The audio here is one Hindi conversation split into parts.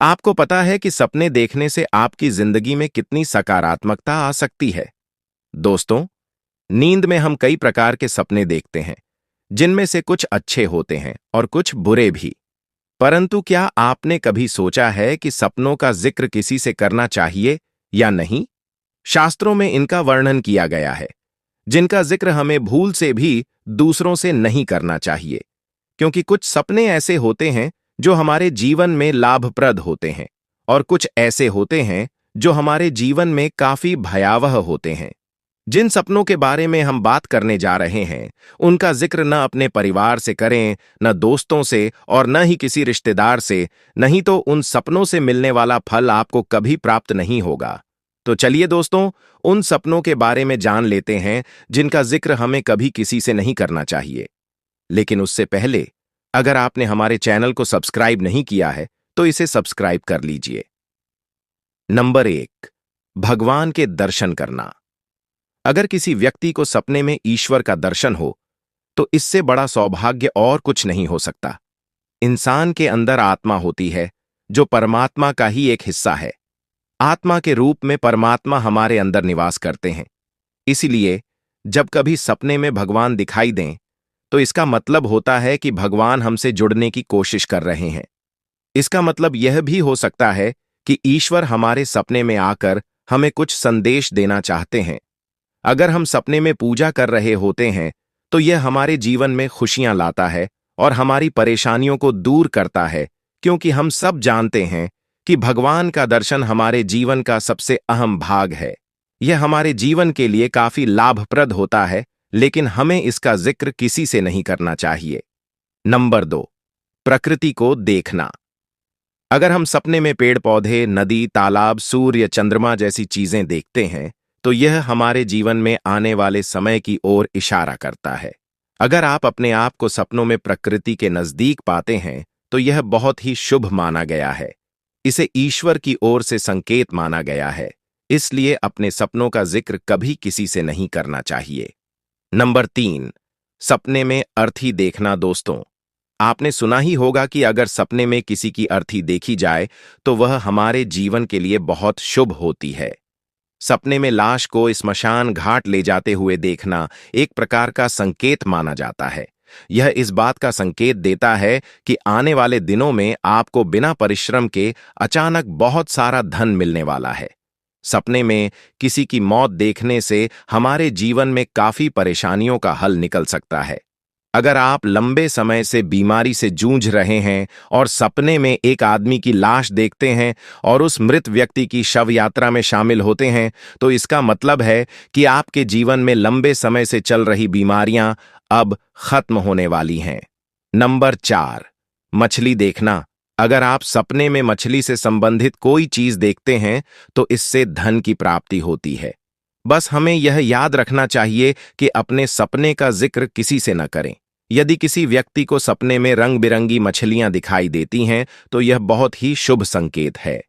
आपको पता है कि सपने देखने से आपकी जिंदगी में कितनी सकारात्मकता आ सकती है। दोस्तों, नींद में हम कई प्रकार के सपने देखते हैं, जिनमें से कुछ अच्छे होते हैं और कुछ बुरे भी। परंतु क्या आपने कभी सोचा है कि सपनों का जिक्र किसी से करना चाहिए या नहीं? शास्त्रों में इनका वर्णन किया गया है, जिनका जिक्र हमें भूल से भी दूसरों से नहीं करना चाहिए, क्योंकि कुछ सपने ऐसे होते हैं जो हमारे जीवन में लाभप्रद होते हैं और कुछ ऐसे होते हैं जो हमारे जीवन में काफी भयावह होते हैं। जिन सपनों के बारे में हम बात करने जा रहे हैं, उनका जिक्र न अपने परिवार से करें, न दोस्तों से और न ही किसी रिश्तेदार से, नहीं तो उन सपनों से मिलने वाला फल आपको कभी प्राप्त नहीं होगा। तो चलिए दोस्तों, उन सपनों के बारे में जान लेते हैं जिनका जिक्र हमें कभी किसी से नहीं करना चाहिए। लेकिन उससे पहले, अगर आपने हमारे चैनल को सब्सक्राइब नहीं किया है, तो इसे सब्सक्राइब कर लीजिए। नंबर 1, भगवान के दर्शन करना। अगर किसी व्यक्ति को सपने में ईश्वर का दर्शन हो, तो इससे बड़ा सौभाग्य और कुछ नहीं हो सकता। इंसान के अंदर आत्मा होती है, जो परमात्मा का ही एक हिस्सा है। आत्मा के रूप में परमात्मा हमारे अंदर निवास करते हैं। इसलिए जब कभी सपने में भगवान दिखाई दें, तो इसका मतलब होता है कि भगवान हमसे जुड़ने की कोशिश कर रहे हैं। इसका मतलब यह भी हो सकता है कि ईश्वर हमारे सपने में आकर हमें कुछ संदेश देना चाहते हैं। अगर हम सपने में पूजा कर रहे होते हैं, तो यह हमारे जीवन में खुशियां लाता है और हमारी परेशानियों को दूर करता है, क्योंकि हम सब जानते हैं कि भगवान का दर्शन हमारे जीवन का सबसे अहम भाग है। यह हमारे जीवन के लिए काफी लाभप्रद होता है, लेकिन हमें इसका जिक्र किसी से नहीं करना चाहिए। नंबर 2, प्रकृति को देखना। अगर हम सपने में पेड़ पौधे, नदी, तालाब, सूर्य, चंद्रमा जैसी चीजें देखते हैं, तो यह हमारे जीवन में आने वाले समय की ओर इशारा करता है। अगर आप अपने आप को सपनों में प्रकृति के नजदीक पाते हैं, तो यह बहुत ही शुभ माना गया है। इसे ईश्वर की ओर से संकेत माना गया है। इसलिए अपने सपनों का जिक्र कभी किसी से नहीं करना चाहिए। नंबर 3, सपने में अर्थी देखना। दोस्तों, आपने सुना ही होगा कि अगर सपने में किसी की अर्थी देखी जाए, तो वह हमारे जीवन के लिए बहुत शुभ होती है। सपने में लाश को स्मशान घाट ले जाते हुए देखना एक प्रकार का संकेत माना जाता है। यह इस बात का संकेत देता है कि आने वाले दिनों में आपको बिना परिश्रम के अचानक बहुत सारा धन मिलने वाला है। सपने में किसी की मौत देखने से हमारे जीवन में काफी परेशानियों का हल निकल सकता है। अगर आप लंबे समय से बीमारी से जूझ रहे हैं और सपने में एक आदमी की लाश देखते हैं और उस मृत व्यक्ति की शव यात्रा में शामिल होते हैं, तो इसका मतलब है कि आपके जीवन में लंबे समय से चल रही बीमारियां अब खत्म होने वाली हैं। नंबर 4, मछली देखना। अगर आप सपने में मछली से संबंधित कोई चीज देखते हैं, तो इससे धन की प्राप्ति होती है। बस हमें यह याद रखना चाहिए कि अपने सपने का जिक्र किसी से न करें। यदि किसी व्यक्ति को सपने में रंग बिरंगी मछलियां दिखाई देती हैं, तो यह बहुत ही शुभ संकेत है।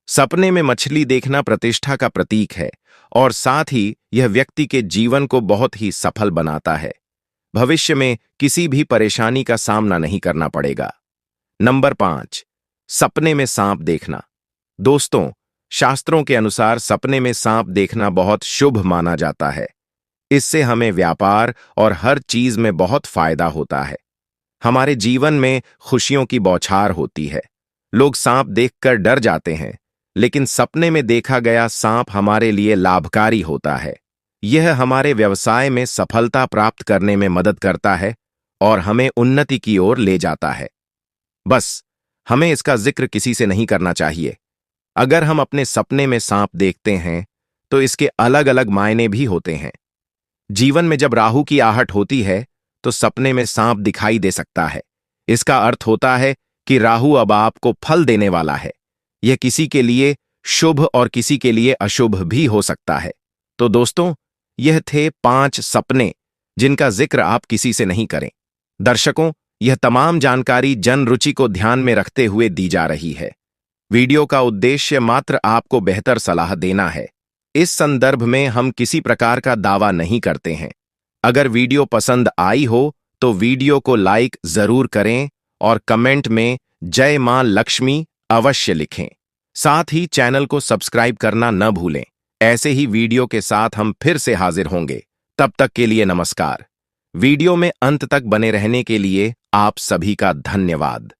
सपने में मछली देखना प्रतिष्ठा का प्रतीक है और साथ ही यह व्यक्ति के जीवन को बहुत ही सफल बनाता है। भविष्य में किसी भी परेशानी का सामना नहीं करना पड़ेगा। नंबर 5, सपने में सांप देखना। दोस्तों, शास्त्रों के अनुसार सपने में सांप देखना बहुत शुभ माना जाता है। इससे हमें व्यापार और हर चीज में बहुत फायदा होता है। हमारे जीवन में खुशियों की बौछार होती है। लोग सांप देखकर डर जाते हैं, लेकिन सपने में देखा गया सांप हमारे लिए लाभकारी होता है। यह हमारे व्यवसाय में सफलता प्राप्त करने में मदद करता है और हमें उन्नति की ओर ले जाता है। बस हमें इसका जिक्र किसी से नहीं करना चाहिए। अगर हम अपने सपने में सांप देखते हैं, तो इसके अलग अलग मायने भी होते हैं। जीवन में जब राहु की आहट होती है, तो सपने में सांप दिखाई दे सकता है। इसका अर्थ होता है कि राहु अब आपको फल देने वाला है। यह किसी के लिए शुभ और किसी के लिए अशुभ भी हो सकता है। तो दोस्तों, यह थे 5 सपने जिनका जिक्र आप किसी से नहीं करें। दर्शकों, यह तमाम जानकारी जन रुचि को ध्यान में रखते हुए दी जा रही है। वीडियो का उद्देश्य मात्र आपको बेहतर सलाह देना है। इस संदर्भ में हम किसी प्रकार का दावा नहीं करते हैं। अगर वीडियो पसंद आई हो, तो वीडियो को लाइक जरूर करें और कमेंट में जय मां लक्ष्मी अवश्य लिखें। साथ ही चैनल को सब्सक्राइब करना न भूलें। ऐसे ही वीडियो के साथ हम फिर से हाजिर होंगे। तब तक के लिए नमस्कार। वीडियो में अंत तक बने रहने के लिए आप सभी का धन्यवाद।